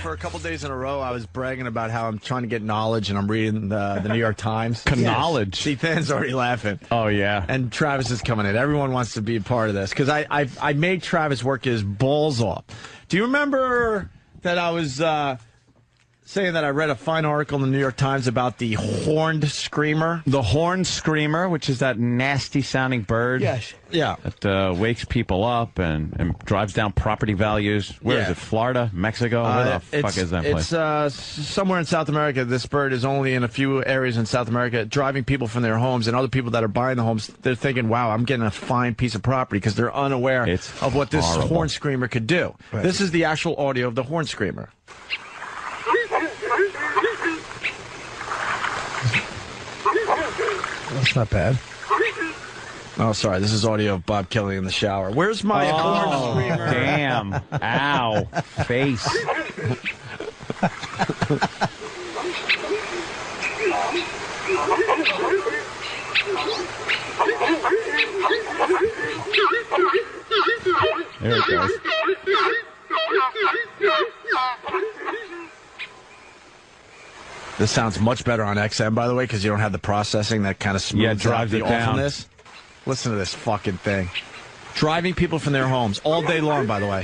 for a couple days in a row, I was bragging about how I'm trying to get knowledge and I'm reading the New York Times. Knowledge. See, Than's already laughing. Oh, yeah. And Travis is coming in. Everyone wants to be a part of this because I made Travis work his balls off. Do you remember that I was saying that I read a fine article in the New York Times about the horned screamer? The horned screamer, which is that nasty-sounding bird. Yes. Yeah. That wakes people up and drives down property values. Where is it? Florida? Mexico? Where the fuck is that place? It's somewhere in South America. This bird is only in a few areas in South America, driving people from their homes, and other people that are buying the homes, they're thinking, wow, I'm getting a fine piece of property because they're unaware of what this horn screamer could do. Right. This is the actual audio of the horn screamer. That's not bad. Oh, sorry. This is audio of Bob Kelly in the shower. Where's my horn screamer? Damn. Ow. Face. There it goes. This sounds much better on XM, by the way, because you don't have the processing that kind of smooths out the awfulness. Listen to this fucking thing. Driving people from their homes all day long, by the way.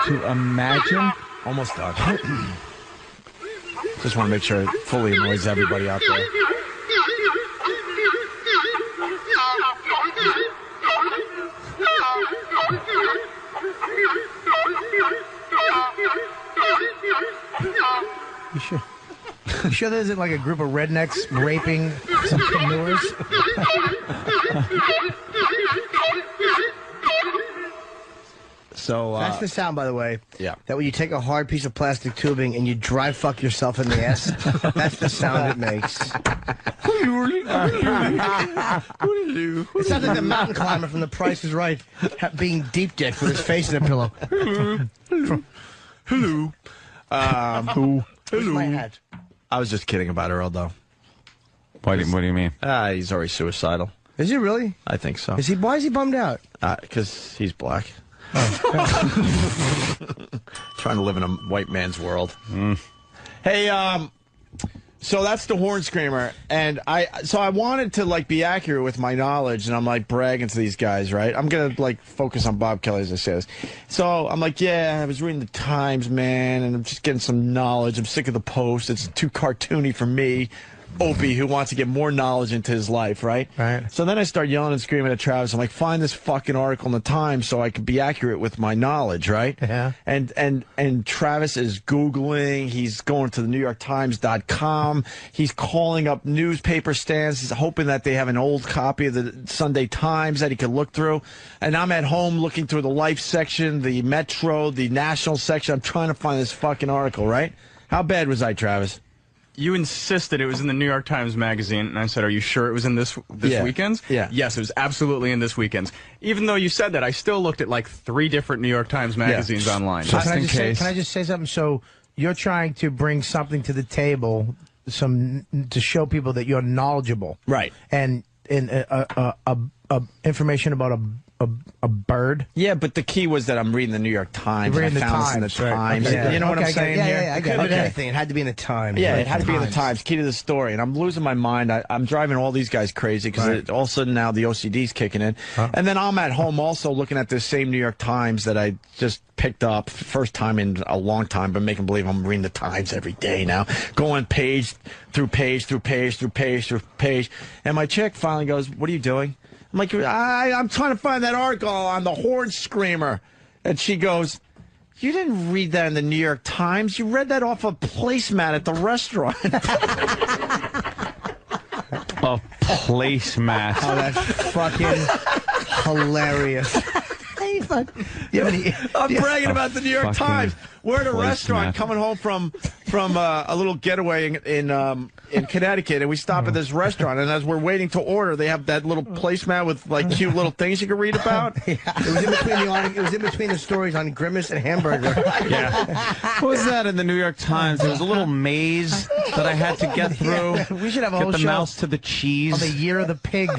To imagine? Almost done. Just want to make sure it fully annoys everybody out there. You sure there isn't like a group of rednecks raping some canoers? So that's the sound, by the way. Yeah. That when you take a hard piece of plastic tubing and you dry fuck yourself in the ass, that's the sound it makes. It sounds like the mountain climber from The Price is Right being deep dicked with his face in a pillow. Hello. Where's my hat? I was just kidding about Earl, though. What do you mean? He's already suicidal. Is he really? I think so. Is he? Why is he bummed out? Because he's black. Oh. Trying to live in a white man's world. Hey, so that's the horn screamer, and I wanted to like be accurate with my knowledge, and I'm like bragging to these guys, right? I'm gonna like focus on Bob Kelly as I say this. So I'm like, yeah, I was reading the Times, man, and I'm just getting some knowledge. I'm sick of the Post. It's too cartoony for me. Opie, who wants to get more knowledge into his life, right? Right. So then I start yelling and screaming at Travis. I'm like, find this fucking article in the Times so I can be accurate with my knowledge, right? Yeah. And Travis is Googling. He's going to the NewYorkTimes.com. He's calling up newspaper stands. He's hoping that they have an old copy of the Sunday Times that he can look through. And I'm at home looking through the Life section, the Metro, the National section. I'm trying to find this fucking article, right? How bad was I, Travis? You insisted it was in the New York Times Magazine, and I said, are you sure it was in this weekend's? Yeah. Yes, it was absolutely in this weekend's. Even though you said that, I still looked at like 3 different New York Times magazines online. So can I just say something? So you're trying to bring something to the table, to show people that you're knowledgeable. Right. And information about a bird. Yeah, but the key was that I'm reading the New York Times. Reading and I found this in the Times. Right. Okay. You know what I'm saying here? Yeah, I got it. Everything. It had to be in the Times. Yeah, right? it had to be in the Times. Key to the story. And I'm losing my mind. I'm driving all these guys crazy because all of a sudden now the OCD's kicking in. Huh? And then I'm at home also looking at this same New York Times that I just picked up first time in a long time, but making believe I'm reading the Times every day now. Going page through page through page through page through page. And my chick finally goes, what are you doing? I'm like, I'm trying to find that article on the horn screamer. And she goes, you didn't read that in the New York Times. You read that off a placemat at the restaurant. A placemat. Oh, that's fucking hilarious. I'm bragging about the New York Times. We're at a restaurant coming home from from a little getaway in Connecticut, and we stop at this restaurant, and as we're waiting to order, they have that little placemat with like cute little things you can read about. Yeah. It was in between the stories on Grimace and Hamburger. Yeah. What was that in the New York Times? There was a little maze that I had to get through. Yeah, we should have a whole Get the show mouse to the cheese. on the year of the pig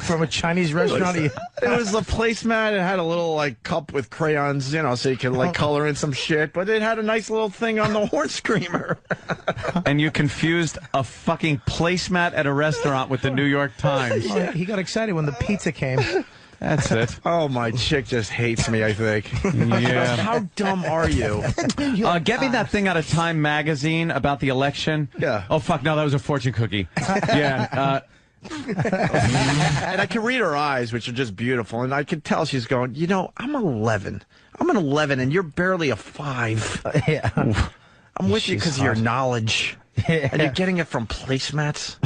from a Chinese restaurant. It was a placemat. It had a little like cup with crayons, you know, so you can like color in some shit. But it had a nice little thing on the horn screamer. And you confused a fucking placemat at a restaurant with the New York Times. Oh, he got excited when the pizza came. That's it. Oh, my chick just hates me, I think. Yeah. How dumb are you? Get me that thing out of Time magazine about the election. Yeah. Oh, fuck, no, that was a fortune cookie. Yeah. And I can read her eyes, which are just beautiful, and I can tell she's going, you know, I'm 11. I'm an 11, and you're barely a 5. Yeah. I'm with you because of your knowledge. Yeah. And you're getting it from placemats?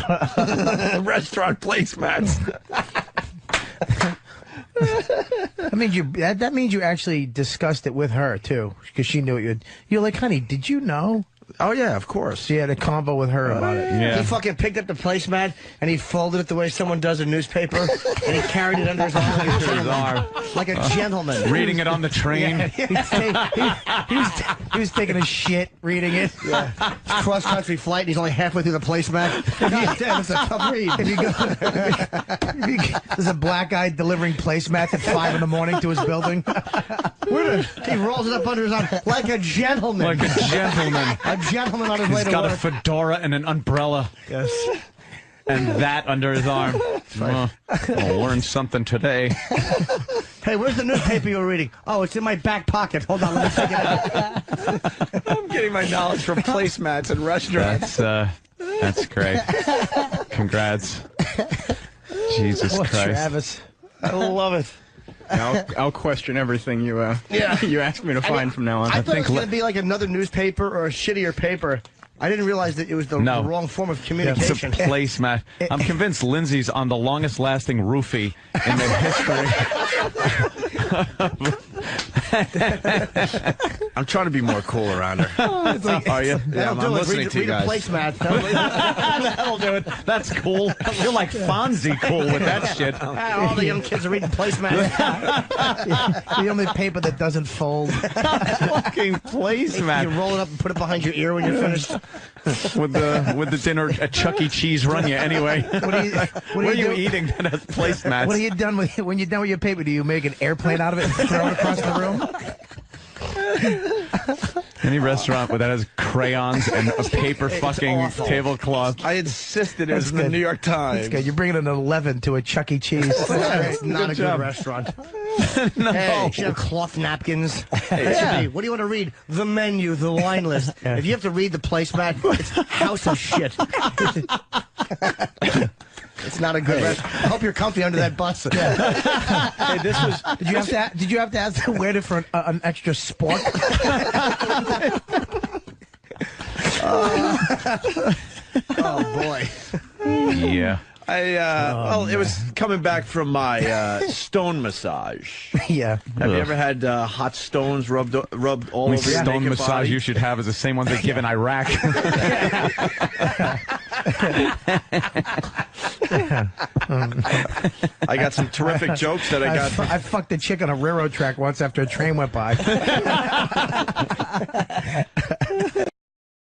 Restaurant placemats. That means you actually discussed it with her, too, because she knew it. You're like, honey, did you know? Oh, yeah, of course. She had a convo with her about it. Yeah. He fucking picked up the placemat and he folded it the way someone does a newspaper, and he carried it under his arm like a gentleman. Reading it on the train. He was taking a shit reading it. Yeah. Cross country flight, and he's only halfway through the placemat. Damn, it's a tough read. There's a black guy delivering placemats at 5 in the morning to his building. He rolls it up under his arm like a gentleman. Like a gentleman. A gentleman on his way He's to got work. a fedora and an umbrella. Yes. And that under his arm. I'll learn something today. Hey, where's the newspaper you were reading? Oh, it's in my back pocket. Hold on, let me take it out. I'm getting my knowledge from placemats and restaurants. That's great. Congrats. Jesus Christ. Travis. I love it. I'll question everything you you ask me to find from now on. I thought it was going to be like another newspaper or a shittier paper. I didn't realize that it was the wrong form of It's a communication. placemat. I'm convinced Lindsay's on the longest-lasting roofie in the history. I'm trying to be more cool around her. Are you? Yeah, I'm listening to you guys. Read a placemat. That'll do it. That's cool. You're like Fonzie cool with that shit. All the young kids are reading placemats. The only paper that doesn't fold. Fucking placemat. You roll it up and put it behind your ear when you're finished. With the dinner at Chuck E. Cheese run you anyway. What are you eating that has placemats? What are you done with? When you're done with your paper, do you make an airplane out of it and throw it across the room? Any restaurant that has crayons and a paper fucking tablecloth. I insisted it was in the New York Times. That's good. You're bringing an 11 to a Chuck E. Cheese. It's not a good restaurant. No. Hey, you should have cloth napkins. It should be, what do you want to read? The menu, the wine list. If you have to read the placemat, it's house of shit. It's not a good restaurant. I hope you're comfy under that bus. Hey, this was. Did you have to ask where to for an extra spork? Oh boy. Yeah. It was coming back from my stone massage. Yeah. Have you ever had hot stones rubbed all Only over your stone naked massage body? you should have is the same one they give in Iraq. I got some terrific jokes that I got. I fucked a chick on a railroad track once after a train went by.